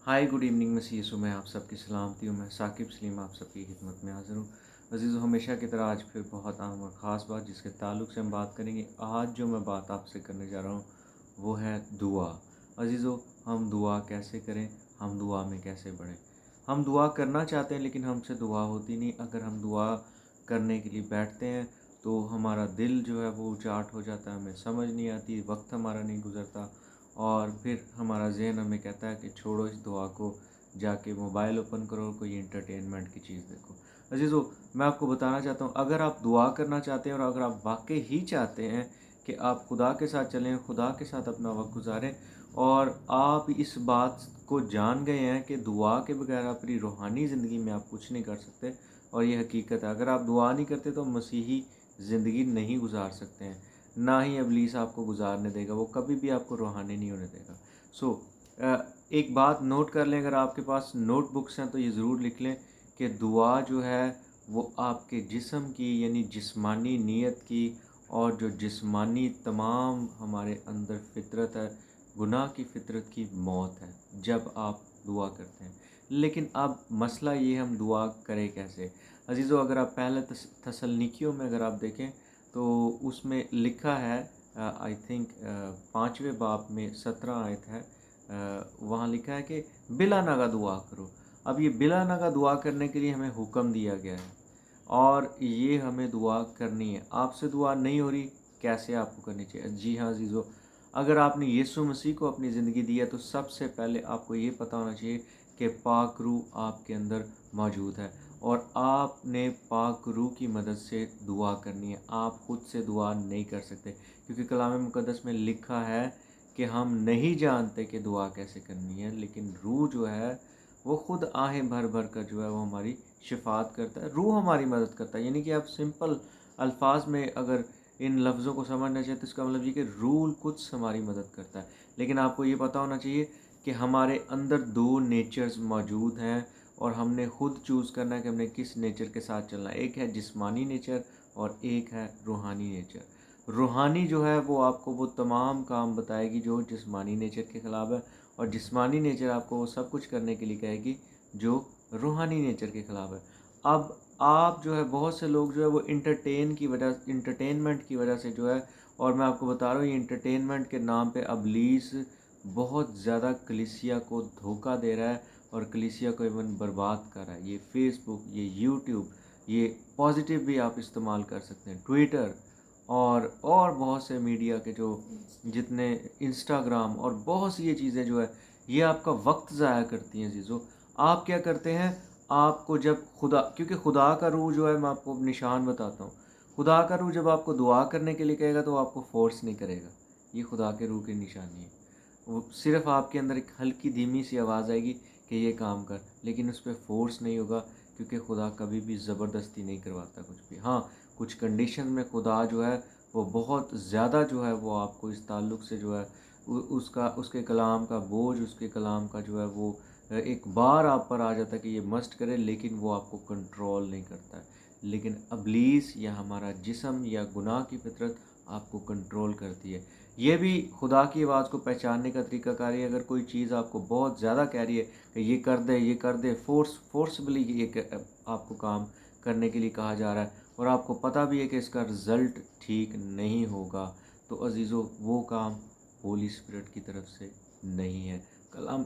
Hi good evening मसीह यीशु में आप सबकी सलामती हूँ। मैं साकिब सलीम आप सबकी खिदमत में हाज़िर हूँ। अज़ीज़ो, हमेशा की तरह आज फिर बहुत अहम और ख़ास बात जिसके ताल्लुक़ से हम बात करेंगे। आज जो मैं बात आपसे करने जा रहा हूँ वो है दुआ। अज़ीज़ो, हम दुआ कैसे करें, हम दुआ में कैसे बढ़ें। हम दुआ करना चाहते हैं लेकिन हमसे दुआ होती नहीं। अगर हम दुआ करने के लिए बैठते हैं तो हमारा दिल जो है वो उचाट हो जाता है, हमें समझ नहीं आती, वक्त हमारा नहीं गुजरता और फिर हमारा ज़हन हमें कहता है कि छोड़ो इस दुआ को, जाके मोबाइल ओपन करो, कोई एंटरटेनमेंट की चीज़ देखो। अज़ीज़ों, मैं आपको बताना चाहता हूँ, अगर आप दुआ करना चाहते हैं और अगर आप वाक़ई ही चाहते हैं कि आप खुदा के साथ चलें, खुदा के साथ अपना वक्त गुजारें और आप इस बात को जान गए हैं कि दुआ के बगैर अपनी रूहानी ज़िंदगी में आप कुछ नहीं कर सकते और ये हकीकत है। अगर आप दुआ नहीं करते तो मसीही ज़िंदगी नहीं गुजार सकते हैं, ना ही इब्लीस आपको गुजारने देगा, वो कभी भी आपको रूहानी नहीं होने देगा। एक बात नोट कर लें, अगर आपके पास नोटबुक्स हैं तो ये ज़रूर लिख लें कि दुआ जो है वो आपके जिस्म की यानी जिस्मानी नीयत की और जो जिस्मानी तमाम हमारे अंदर फ़ितरत है, गुनाह की फ़ितरत की मौत है जब आप दुआ करते हैं। लेकिन अब मसला ये, हम दुआ करें कैसे? अज़ीज़ों, अगर आप पहले थस्सलुनीकियों में अगर आप देखें तो उसमें लिखा है, आई थिंक 5वें बाब में 17 आयत है, वहाँ लिखा है कि बिला नागा दुआ करो। अब ये बिला नागा दुआ करने के लिए हमें हुक्म दिया गया है और ये हमें दुआ करनी है। आपसे दुआ नहीं हो रही, कैसे आपको करनी चाहिए? जी हाँ अज़ीज़ों, अगर आपने यीशु मसीह को अपनी ज़िंदगी दी है तो सबसे पहले आपको ये पता होना चाहिए कि पाक रूह आपके अंदर मौजूद है और आपने पाक रूह की मदद से दुआ करनी है। आप खुद से दुआ नहीं कर सकते क्योंकि कलाम मुक़द्दस में लिखा है कि हम नहीं जानते कि दुआ कैसे करनी है, लेकिन रूह जो है वो खुद आहें भर भर कर जो है वो हमारी शिफ़ात करता है, रूह हमारी मदद करता है। यानी कि आप सिंपल अल्फाज में अगर इन लफ्ज़ों को समझना चाहिए तो इसका मतलब ये कि रूह कुछ हमारी मदद करता है। लेकिन आपको ये पता होना चाहिए कि हमारे अंदर दो नेचर्स मौजूद हैं और हमने खुद चूज़ करना है कि हमने किस नेचर के साथ चलना है। एक है जिस्मानी नेचर और एक है रूहानी नेचर। रूहानी जो है वो आपको वो तमाम काम बताएगी जो जिस्मानी नेचर के ख़िलाफ़ है और जिस्मानी नेचर आपको वो सब कुछ करने के लिए कहेगी जो रूहानी नेचर के ख़िलाफ़ है। अब आप जो है, बहुत से लोग जो है वो इंटरटेनमेंट की वजह से जो है, और मैं आपको बता रहा हूँ ये इंटरटेनमेंट के नाम पे इब्लीस बहुत ज़्यादा कलीसिया को धोखा दे रहा है और कलीसिया को इवन बर्बाद कर रहा है। ये फ़ेसबुक, ये यूट्यूब, ये पॉजिटिव भी आप इस्तेमाल कर सकते हैं, ट्विटर और बहुत से मीडिया के जो जितने इंस्टाग्राम और बहुत सी ये चीज़ें जो है ये आपका वक्त ज़ाया करती हैं। चीज़ों, आप क्या करते हैं, आपको जब खुदा, क्योंकि खुदा का रूह जो है, मैं आपको निशान बताता हूँ, खुदा का रूह जब आपको दुआ करने के लिए कहेगा तो आपको फोर्स नहीं करेगा। ये खुदा के रूह की निशानी है। वो सिर्फ़ आपके अंदर एक हल्की धीमी सी आवाज़ आएगी कि ये काम कर, लेकिन उस पर फोर्स नहीं होगा क्योंकि खुदा कभी भी ज़बरदस्ती नहीं करवाता कुछ भी। हाँ, कुछ कंडीशन में खुदा जो है वो बहुत ज़्यादा जो है वो आपको इस ताल्लुक़ से जो है उसके कलाम का बोझ, उसके कलाम का जो है वो एक बार आप पर आ जाता है कि ये मस्ट करे, लेकिन वो आपको कंट्रोल नहीं करता है। लेकिन इब्लीस या हमारा जिस्म या गुनाह की फितरत आपको कंट्रोल करती है। ये भी खुदा की आवाज़ को पहचानने का तरीक़ाकार है। अगर कोई चीज़ आपको बहुत ज़्यादा कह रही है कि ये कर दे, फोर्सबली आपको काम करने के लिए कहा जा रहा है और आपको पता भी है कि इसका रिज़ल्ट ठीक नहीं होगा, तो अज़ीज़ों वो काम होली स्पिरिट की तरफ से नहीं है।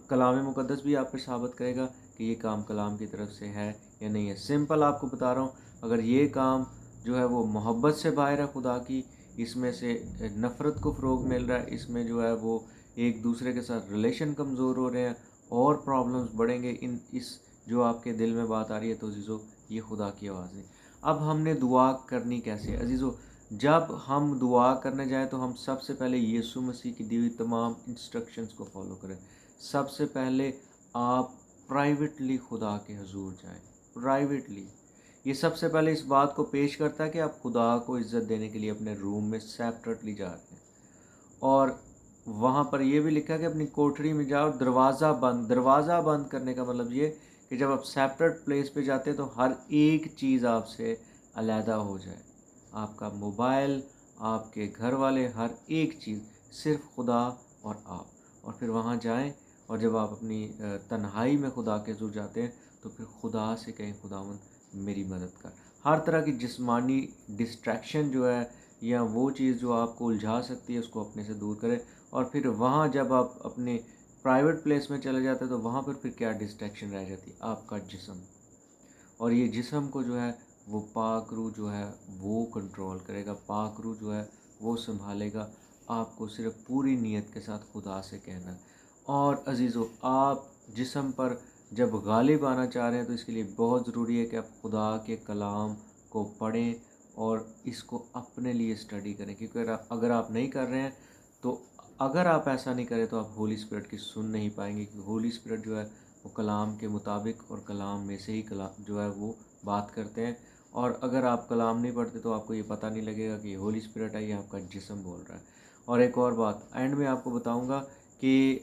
कलाम मुक़द्दस भी आप पे साबित करेगा कि ये काम कलाम की तरफ से है या नहीं है। सिंपल आपको बता रहा हूँ, अगर ये काम जो है वो मोहब्बत से बाहर है खुदा की, इसमें से नफ़रत को फ़रोग़ मिल रहा है, इसमें जो है वो एक दूसरे के साथ रिलेशन कमज़ोर हो रहे हैं और प्रॉब्लम्स बढ़ेंगे, इस जो आपके दिल में बात आ रही है, तो अज़ीज़ों ये खुदा की आवाज़ है। अब हमने दुआ करनी कैसे है? अज़ीज़ों, जब हम दुआ करने जाएँ तो हम सबसे पहले यीशु मसीह की दी हुई तमाम इंस्ट्रक्शंस को फॉलो करें। सबसे पहले आप प्राइवेटली खुदा के हुज़ूर जाएँ, प्राइवेटली। ये सबसे पहले इस बात को पेश करता है कि आप खुदा को इज़्ज़त देने के लिए अपने रूम में सेपरेटली जा रहे हैं और वहाँ पर ये भी लिखा है कि अपनी कोठरी में जाओ, दरवाज़ा बंद करने का मतलब ये कि जब आप सेपरेट प्लेस पे जाते हैं तो हर एक चीज़ आपसे अलहदा हो जाए। आपका मोबाइल, आपके घर वाले, हर एक चीज़, सिर्फ़ खुदा और आप। और फिर वहाँ जाएँ اور جب آپ اپنی تنہائی میں خدا کے حضور جاتے ہیں تو پھر خدا سے کہیں خداوند میری مدد کر. ہر طرح کی جسمانی ڈسٹریکشن جو ہے یا وہ چیز جو آپ کو الجھا سکتی ہے اس کو اپنے سے دور کریں. اور پھر وہاں جب آپ اپنے پرائیویٹ پلیس میں چلے جاتے ہیں تو وہاں پر پھر کیا ڈسٹریکشن رہ جاتی ہے؟ آپ کا جسم. اور یہ جسم کو جو ہے وہ پاک روح جو ہے وہ کنٹرول کرے گا، پاک روح جو ہے وہ سنبھالے گا. آپ کو صرف پوری نیت کے ساتھ خدا سے کہنا ہے. اور عزیزو، آپ جسم پر جب غالب آنا چاہ رہے ہیں تو اس کے لیے بہت ضروری ہے کہ آپ خدا کے کلام کو پڑھیں اور اس کو اپنے لیے اسٹڈی کریں. کیونکہ اگر آپ نہیں کر رہے ہیں تو اگر آپ ایسا نہیں کریں تو آپ ہولی اسپرٹ کی سن نہیں پائیں گے. کیونکہ ہولی اسپرٹ جو ہے وہ کلام کے مطابق اور کلام میں سے ہی کلام جو ہے وہ بات کرتے ہیں. اور اگر آپ کلام نہیں پڑھتے تو آپ کو یہ پتہ نہیں لگے گا کہ یہ ہولی اسپرٹ ہے یا آپ کا جسم بول رہا ہے. اور ایک اور بات اینڈ میں آپ کو بتاؤں گا کہ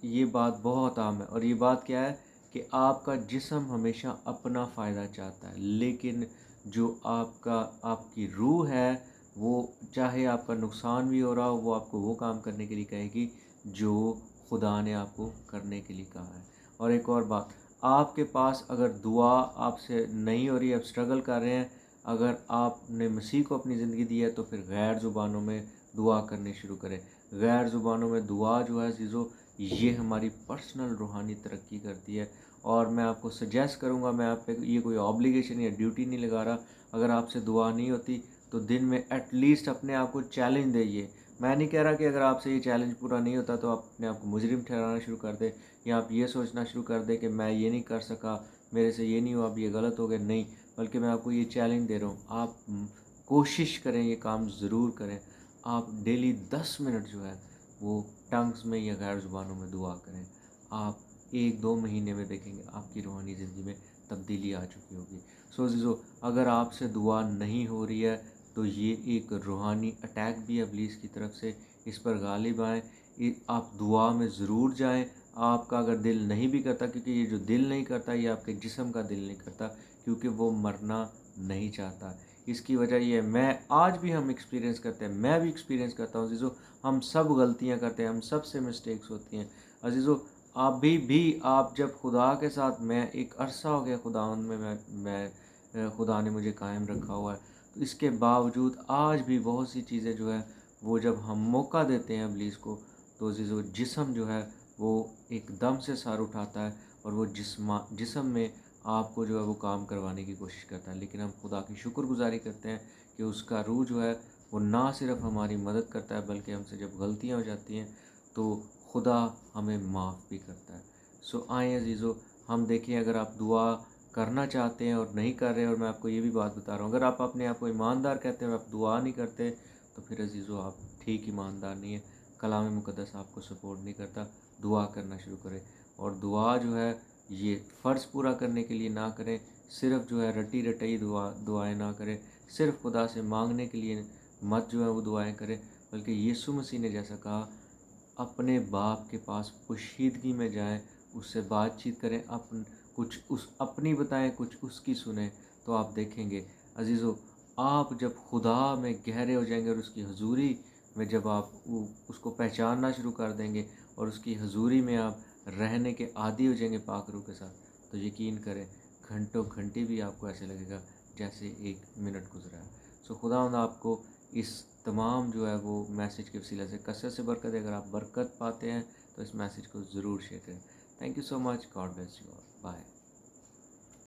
یہ بات بہت عام ہے. اور یہ بات کیا ہے کہ آپ کا جسم ہمیشہ اپنا فائدہ چاہتا ہے، لیکن جو آپ کی روح ہے وہ چاہے آپ کا نقصان بھی ہو رہا ہو وہ آپ کو وہ کام کرنے کے لیے کہے گی جو خدا نے آپ کو کرنے کے لیے کہا ہے. اور ایک اور بات، آپ کے پاس اگر دعا آپ سے نہیں ہو رہی ہے، آپ اسٹرگل کر رہے ہیں، اگر آپ نے مسیح کو اپنی زندگی دی ہے تو پھر غیر زبانوں میں دعا کرنے شروع کریں. غیر زبانوں میں دعا جو ہے عزیزو یہ ہماری پرسنل روحانی ترقی کرتی ہے. اور میں آپ کو سجیسٹ کروں گا، میں آپ پہ یہ کوئی آبلیگیشن یا ڈیوٹی نہیں لگا رہا، اگر آپ سے دعا نہیں ہوتی تو دن میں ایٹ لیسٹ اپنے آپ کو چیلنج دئیے. میں نہیں کہہ رہا کہ اگر آپ سے یہ چیلنج پورا نہیں ہوتا تو آپ اپنے آپ کو مجرم ٹھہرانا شروع کر دیں یا آپ یہ سوچنا شروع کر دیں کہ میں یہ نہیں کر سکا، میرے سے یہ نہیں ہوا، اب یہ غلط ہو گیا. نہیں، بلکہ میں آپ کو یہ چیلنج دے رہا ہوں، آپ کوشش کریں، یہ کام ضرور کریں. آپ ڈیلی 10 منٹ جو ہے وہ ٹنگز میں یا غیر زبانوں میں دعا کریں. آپ 1-2 مہینے میں دیکھیں گے آپ کی روحانی زندگی میں تبدیلی آ چکی ہوگی. سو عزیزو، اگر آپ سے دعا نہیں ہو رہی ہے تو یہ ایک روحانی اٹیک بھی ہے ابلیس کی طرف سے، اس پر غالب آئیں. آپ دعا میں ضرور جائیں. آپ کا اگر دل نہیں بھی کرتا، کیونکہ یہ جو دل نہیں کرتا یہ آپ کے جسم کا دل نہیں کرتا، کیونکہ وہ مرنا نہیں چاہتا. اس کی وجہ یہ ہے، میں آج بھی ہم ایکسپیرینس کرتے ہیں، میں بھی ایکسپیرینس کرتا ہوں عزیزو، ہم سب غلطیاں کرتے ہیں، ہم سب سے مسٹیکس ہوتی ہیں. عزیزو، آپ بھی آپ جب خدا کے ساتھ، میں ایک عرصہ ہو گیا خدا میں خدا نے مجھے قائم رکھا ہوا ہے، تو اس کے باوجود آج بھی بہت سی چیزیں جو ہے وہ جب ہم موقع دیتے ہیں ابلیس کو تو عزیزو جسم جو ہے وہ ایک دم سے سر اٹھاتا ہے اور وہ جسم میں آپ کو جو ہے وہ کام کروانے کی کوشش کرتا ہے. لیکن ہم خدا کی شکر گزاری کرتے ہیں کہ اس کا روح جو ہے وہ نہ صرف ہماری مدد کرتا ہے بلکہ ہم سے جب غلطیاں ہو جاتی ہیں تو خدا ہمیں معاف بھی کرتا ہے. سو آئیں عزیزو، ہم دیکھیں اگر آپ دعا کرنا چاہتے ہیں اور نہیں کر رہے، اور میں آپ کو یہ بھی بات بتا رہا ہوں، اگر آپ اپنے آپ کو ایماندار کہتے ہیں اور آپ دعا نہیں کرتے تو پھر عزیزو آپ ٹھیک ایماندار نہیں ہیں. کلام مقدس آپ کو سپورٹ نہیں کرتا. دعا کرنا شروع کریں. اور دعا جو ہے یہ فرض پورا کرنے کے لیے نہ کریں، صرف جو ہے رٹی رٹائی دعائیں نہ کریں، صرف خدا سے مانگنے کے لیے مت جو ہے وہ دعائیں کریں، بلکہ یسوع مسیح نے جیسا کہا اپنے باپ کے پاس پوشیدگی میں جائیں، اس سے بات چیت کریں، کچھ اپنی بتائیں، کچھ اس کی سنیں، تو آپ دیکھیں گے عزیزو آپ جب خدا میں گہرے ہو جائیں گے اور اس کی حضوری میں جب آپ اس کو پہچاننا شروع کر دیں گے اور اس کی حضوری میں آپ رہنے کے عادی ہو جائیں گے پاک روح کے ساتھ، تو یقین کریں گھنٹوں گھنٹے بھی آپ کو ایسے لگے گا جیسے 1 منٹ گزرا ہے. سو خداوند آپ کو اس تمام جو ہے وہ میسیج کے وسیلے سے کثرت سے برکت ہے. اگر آپ برکت پاتے ہیں تو اس میسیج کو ضرور شیئر کریں. Thank you so much. God bless you all. Bye.